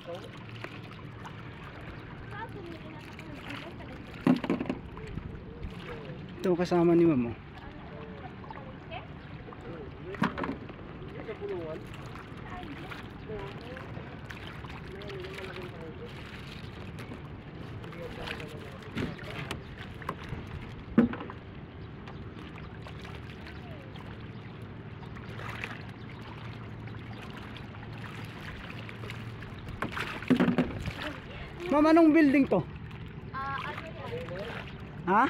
Ito kasama ni Ma'am. Ma'am, anong building to? Ha?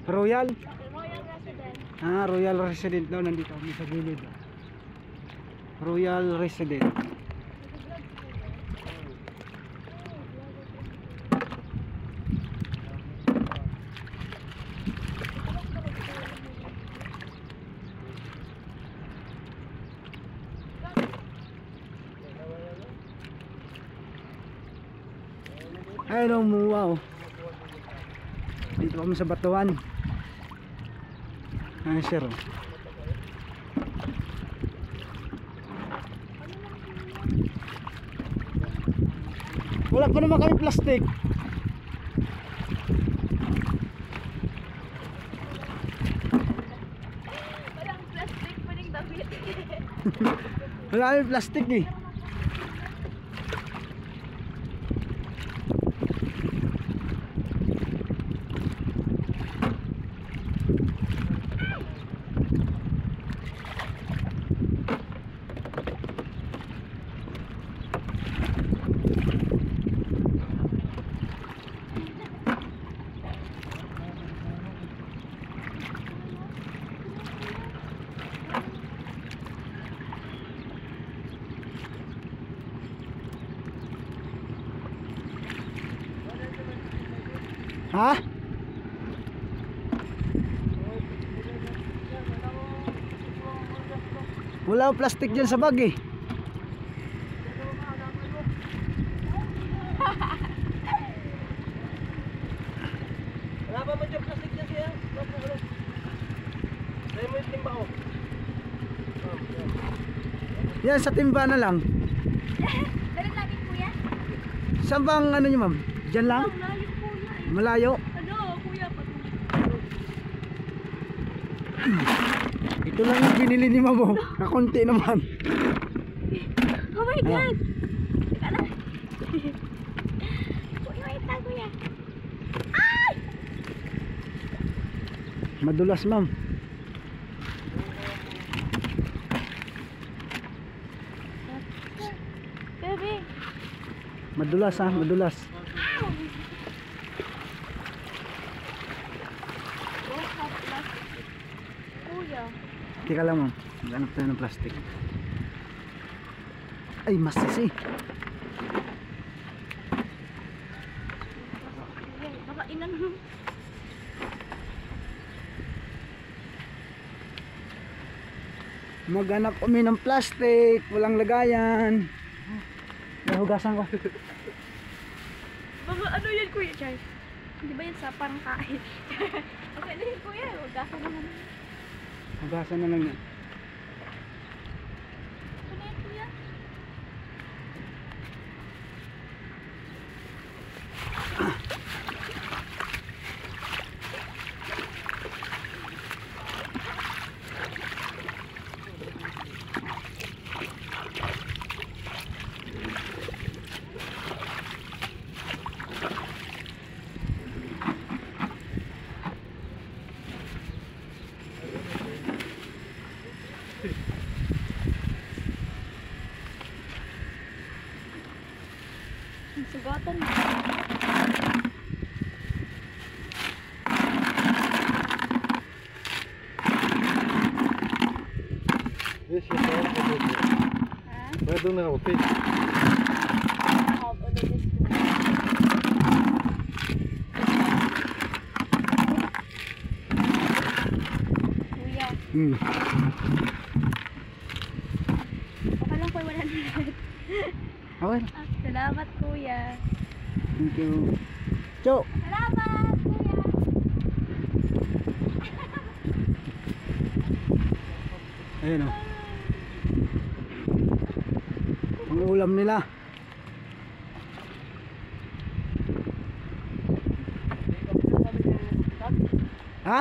Royal? Royal Residence. Ah, Royal Resident daw, nandito kami sa gilid. Royal Resident. Hello, wow. Dito kami sa Batuan. Ah, sir. Wala pa naman kami plastic. Walang plastic pa rin damit. Wala kami plastic eh. Ha? Wala akong plastic dyan sa bag eh. Wala pa man dyan plastic dyan siya. Dahil mo yung timba ko. Yan, sa timba na lang. Dali natin kuya. Saan bang ano nyo, ma'am? Dyan lang? Ang layo kuya eh. Malayo? Ano kuya? Ito lang yung binili ni ma'am, oh. Kakunti naman. Oh my god. Teka lang. Kuya, wait lang kuya. Ay! Madulas, ma'am. Bebe. Madulas, ha? Madulas. Ow! Oh, half plastic. Kuya. Teka lang, ma'am. Maghanap tayo ng plastic. Ay, masisi. Baka inano. Maghanap kami ng plastic. Walang lagayan. Nahugasan ko. Baka ano yan kuya Chay? Hindi ba yan sa parang kain? Okay na yun kuya. Hugasan naman. Hugasan na lang yan. Ano na yan kuya? Ang sugatan mo. Yes, yes, sir. Ha? Pwede na ako, fish. Half of this kuya. Okay lang po, 100. Okay. Salamat kuya. Thank you. Cho! Salamat kuya. Ayun, oh. Ang ulam nila. Ha?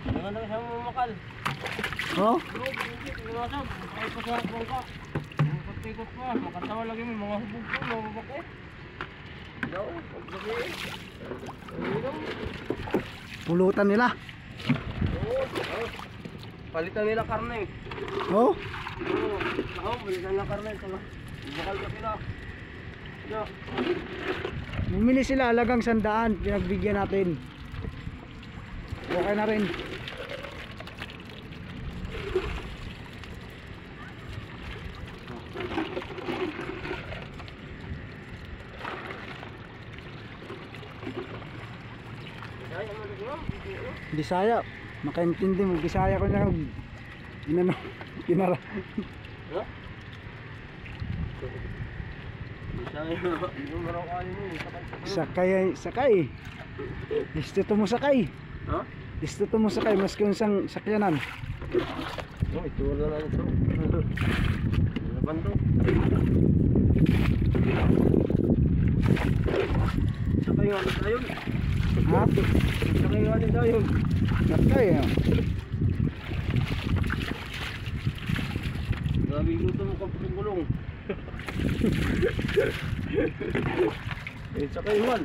Jangan lang siya mamakal. Oh? Ikot pa, makatawa lagi mo mga hubog ko, mga hubog ko. Daw, pagbagi. Pulutan nila. Palitan nila karne. Oh? Oo, palitan nila karne. Bakal ka sila. No. Bumili sila halagang 100, pinagbigyan natin. Okay na rin. Bisaya, makaintindi mo. Bisaya ko na ginano, ginara. Ha? Sakay, sakay. Gusto mo sakay. Ha? Gusto mo sakay, mas kung isang sakyanan. Oh, ito na lang ito. Laban to. Sakay nga tayo. Ha? Sakay nga tayo. Sakay, ah. Grabe gusto mo kapag gulong. Eh, sakay man.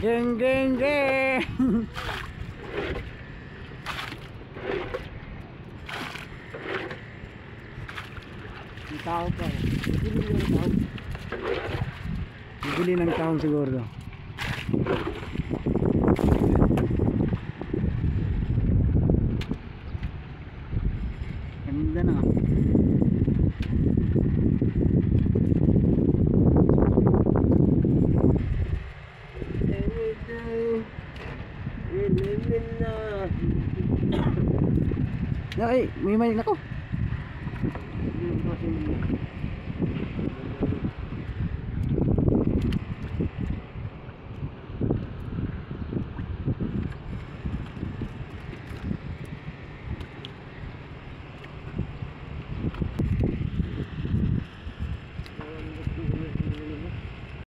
Geng, geng, geng. May tao pa. Bibili ng tao. Bibili ng tao siguro. Ganda na. Ay, may manik na ko.